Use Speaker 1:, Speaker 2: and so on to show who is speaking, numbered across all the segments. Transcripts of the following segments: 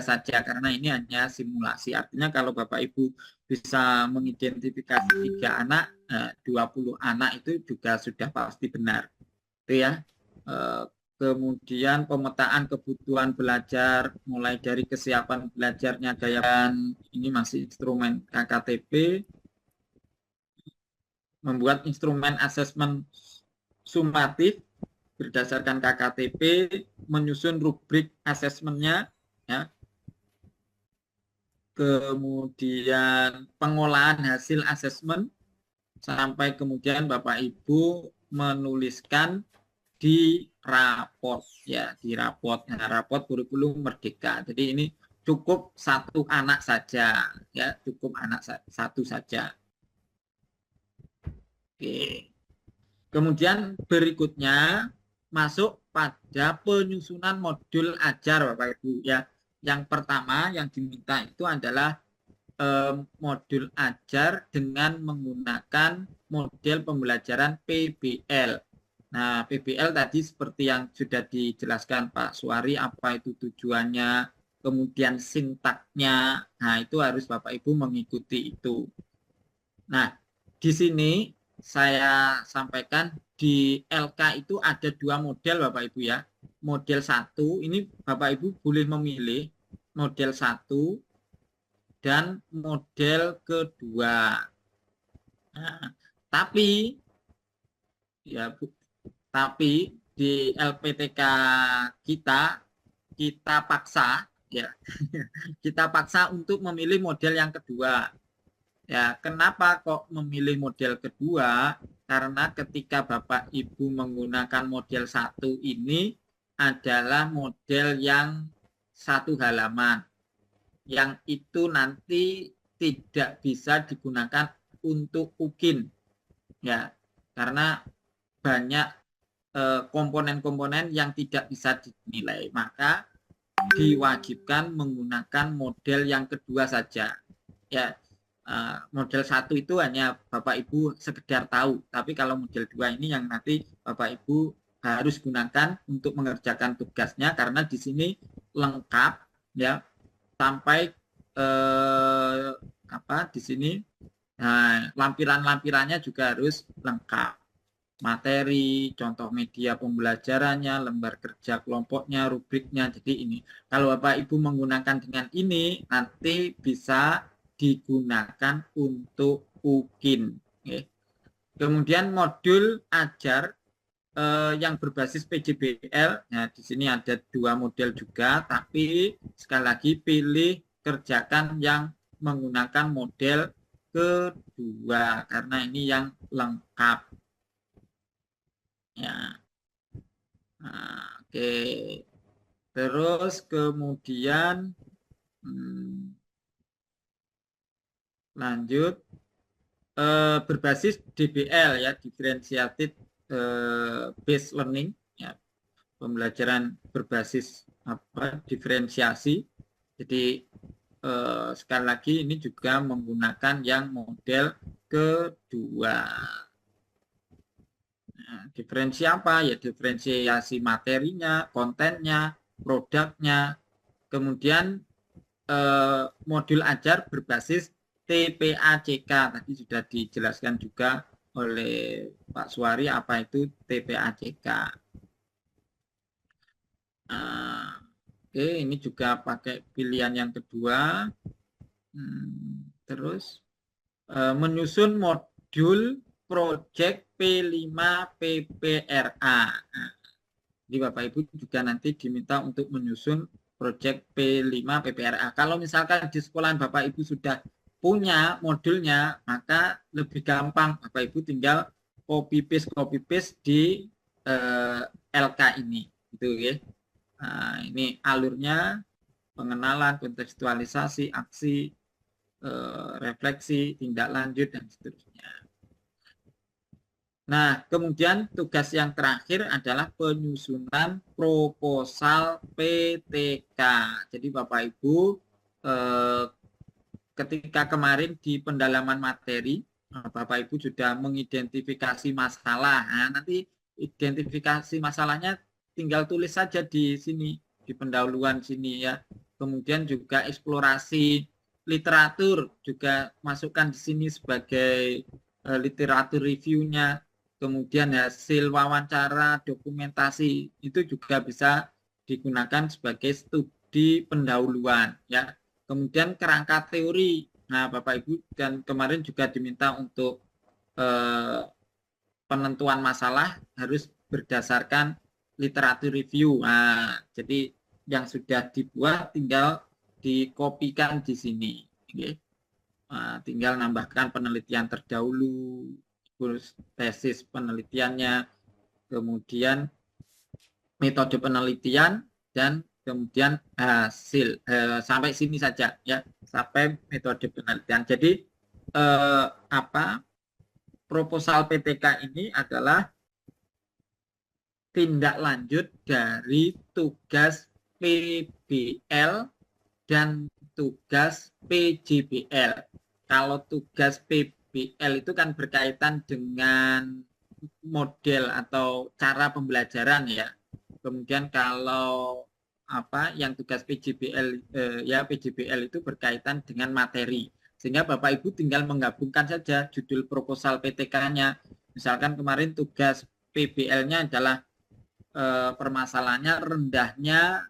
Speaker 1: saja karena ini hanya simulasi. Artinya kalau Bapak Ibu bisa mengidentifikasi 3 anak, 20 anak itu juga sudah pasti benar. Itu ya. Kemudian pemetaan kebutuhan belajar mulai dari kesiapan belajarnya gaya, ini masih instrumen KKTP, membuat instrumen asesmen sumatif berdasarkan KKTP, menyusun rubrik asesmennya, ya. Kemudian pengolahan hasil asesmen, sampai kemudian Bapak Ibu menuliskan di raport, ya, di raport. Nah, raport kurikulum merdeka. Jadi ini cukup 1 anak saja, ya, cukup anak 1 saja. Oke. Kemudian berikutnya masuk pada penyusunan modul ajar Bapak Ibu, ya. Yang pertama yang diminta itu adalah modul ajar dengan menggunakan model pembelajaran PBL. Nah, PBL tadi seperti yang sudah dijelaskan Pak Suwari, apa itu tujuannya, kemudian sintaknya. Nah, itu harus Bapak Ibu mengikuti itu. Nah, di sini saya sampaikan di LK itu ada 2 model Bapak Ibu, ya. Model 1 ini Bapak Ibu boleh memilih model 1 dan model kedua. Nah, tapi ya Bu, tapi di LPTK kita paksa, ya, kita paksa untuk memilih model yang kedua. Ya, kenapa kok memilih model kedua? Karena ketika Bapak Ibu menggunakan model 1 ini adalah model yang 1 halaman, yang itu nanti tidak bisa digunakan untuk UKIN, ya, karena banyak komponen-komponen yang tidak bisa dinilai, maka diwajibkan menggunakan model yang kedua saja, ya. Model 1 itu hanya Bapak Ibu sekedar tahu, tapi kalau model 2 ini yang nanti Bapak Ibu harus gunakan untuk mengerjakan tugasnya, karena di sini lengkap, ya, sampai di sini. Nah, lampiran-lampirannya juga harus lengkap. Materi, contoh media pembelajarannya, lembar kerja kelompoknya, rubriknya. Jadi ini, kalau Bapak Ibu menggunakan dengan ini, nanti bisa digunakan untuk UKIN. Okay. Kemudian modul ajar yang berbasis PJBL. Nah, di sini ada 2 model juga, tapi sekali lagi pilih kerjakan yang menggunakan model kedua karena ini yang lengkap. Ya. Nah, oke. Terus kemudian lanjut berbasis DBL, ya, differentiated based learning, ya, pembelajaran berbasis diferensiasi. Jadi sekali lagi ini juga menggunakan yang model kedua. Nah, diferensi apa? Ya, diferensiasi materinya, kontennya, produknya. Kemudian modul ajar berbasis TPACK. Tadi sudah dijelaskan juga oleh Pak Suwari apa itu TPACK. Oke, ini juga pakai pilihan yang kedua. Terus menyusun modul project P5 PPRA. Jadi Bapak Ibu juga nanti diminta untuk menyusun project P5 PPRA. Kalau misalkan di sekolahan Bapak Ibu sudah punya modulnya, maka lebih gampang. Bapak Ibu tinggal copy paste di LK ini, gitu ya. Nah, ini alurnya: pengenalan, kontekstualisasi, aksi, refleksi, tindak lanjut, dan seterusnya. Nah, kemudian tugas yang terakhir adalah penyusunan proposal PTK. Jadi Bapak Ibu ketika kemarin di pendalaman materi, Bapak Ibu sudah mengidentifikasi masalah. Nah, nanti identifikasi masalahnya tinggal tulis saja di sini, di pendahuluan sini, ya. kemudian juga eksplorasi literatur juga masukkan di sini sebagai literatur reviewnya, kemudian hasil wawancara, dokumentasi itu juga bisa digunakan sebagai studi pendahuluan ya. Kemudian kerangka teori. Nah, Bapak Ibu dan kemarin juga diminta untuk penentuan masalah harus berdasarkan literatur review. Nah, jadi yang sudah dibuat tinggal dikopikan di sini. Okay. Nah, tinggal nambahkan penelitian terdahulu, terus tesis penelitiannya, kemudian metode penelitian dan kemudian hasil. Sampai sini saja ya, sampai metode penelitian. Jadi proposal PTK ini adalah tindak lanjut dari tugas PBL dan tugas PJBL. Kalau tugas PBL itu kan berkaitan dengan model atau cara pembelajaran ya. Kemudian kalau yang tugas PJBL PJBL itu berkaitan dengan materi. Sehingga Bapak Ibu tinggal menggabungkan saja judul proposal PTK-nya. Misalkan kemarin tugas PBL-nya adalah permasalahannya rendahnya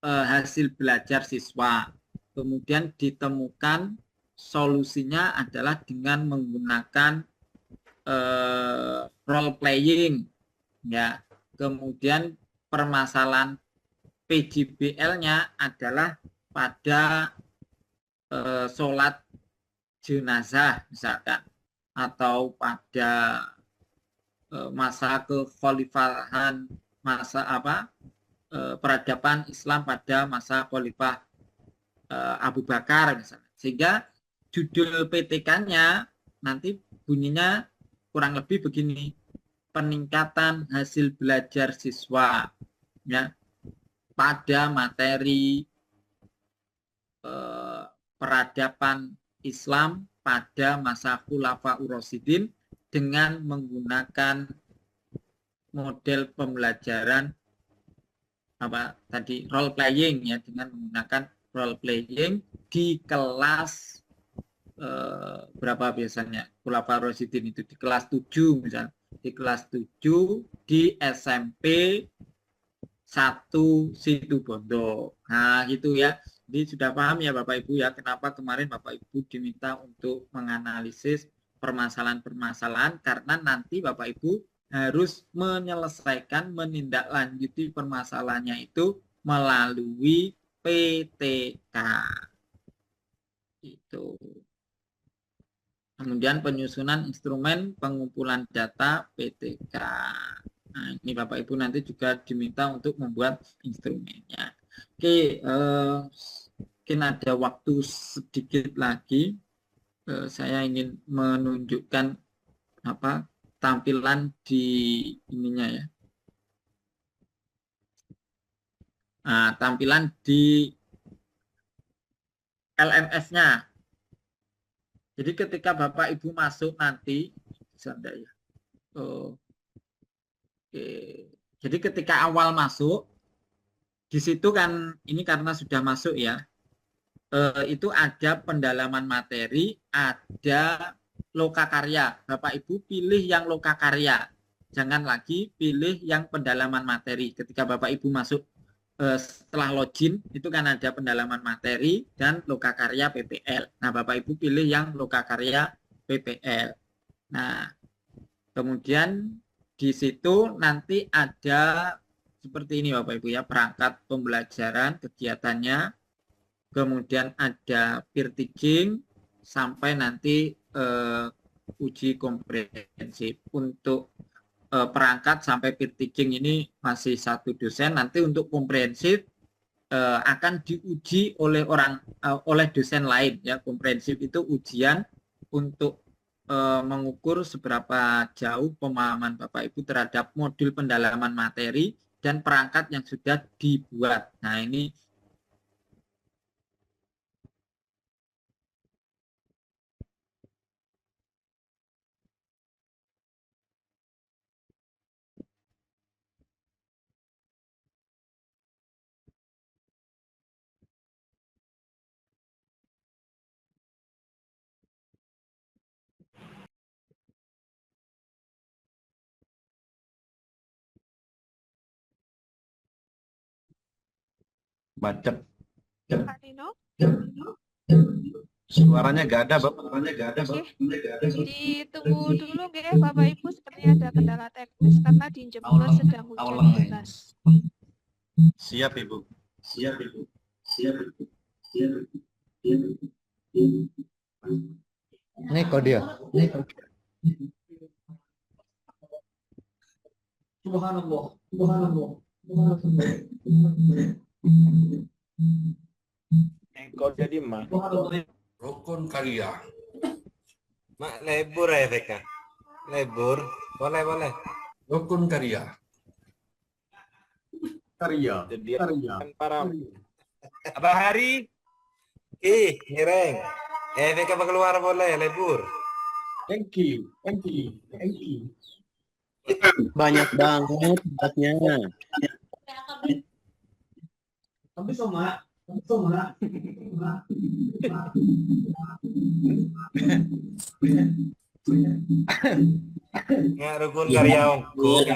Speaker 1: hasil belajar siswa. Kemudian ditemukan solusinya adalah dengan menggunakan role playing ya. Kemudian permasalahan PJBL-nya adalah pada sholat jenazah misalkan, atau pada masa kekhalifahan, masa peradaban Islam pada masa khalifah Abu Bakar misalnya. Sehingga judul PTK-nya nanti bunyinya kurang lebih begini: peningkatan hasil belajar siswa ya pada materi peradaban Islam pada masa Khulafaur Rasyidin dengan menggunakan model pembelajaran role playing ya, dengan menggunakan role playing di kelas berapa biasanya Khulafaur Rasyidin itu di kelas 7 misalnya, di kelas 7 di SMP 1 Situbondo. Nah, gitu ya. Jadi sudah paham ya Bapak Ibu ya, kenapa kemarin Bapak Ibu diminta untuk menganalisis permasalahan-permasalahan, karena nanti Bapak Ibu harus menyelesaikan, menindaklanjuti permasalahannya itu melalui PTK. Itu. Kemudian penyusunan instrumen pengumpulan data PTK. Nah, ini Bapak Ibu nanti juga diminta untuk membuat instrumennya. Oke, mungkin ada waktu sedikit lagi. Saya ingin menunjukkan tampilan di ininya ya. Nah, tampilan di LMS-nya. Jadi ketika Bapak Ibu masuk nanti, bisa enggak ya? Oke. Jadi ketika awal masuk, di situ kan ini karena sudah masuk ya, itu ada pendalaman materi, ada lokakarya. Bapak Ibu pilih yang lokakarya, jangan lagi pilih yang pendalaman materi. Ketika Bapak Ibu masuk setelah login, itu kan ada pendalaman materi dan lokakarya PPL. Nah, Bapak Ibu pilih yang lokakarya PPL. Nah, kemudian di situ nanti ada seperti ini Bapak Ibu ya, perangkat pembelajaran kegiatannya, kemudian ada peer teaching sampai nanti uji komprehensif. Untuk perangkat sampai peer teaching ini masih satu dosen, nanti untuk komprehensif akan diuji oleh dosen lain ya. Komprehensif itu ujian untuk mengukur seberapa jauh pemahaman Bapak Ibu terhadap modul pendalaman materi dan perangkat yang sudah dibuat. Nah, ini
Speaker 2: Macet.
Speaker 3: Pak Nino.
Speaker 2: Suaranya gak ada, Bapak.
Speaker 3: Oke. Ditunggu dulu nggih Bapak Ibu, sepertinya ada kendala teknis karena di Jember sedang hujan deras.
Speaker 2: Siap, Ibu.
Speaker 4: Neko dia.
Speaker 1: Subhanallah.
Speaker 2: Engkau jadi mah.
Speaker 5: Rukun karya.
Speaker 6: Mak lebur ya PK. Lebur. Boleh.
Speaker 5: Rukun karya.
Speaker 2: Jadi para
Speaker 6: Apa hari? Ngereng. PK keluar boleh lebur.
Speaker 2: Thank you.
Speaker 4: Banyak banget tempatnya.
Speaker 1: Tapi sama.
Speaker 6: Nggak rukun karya ongko.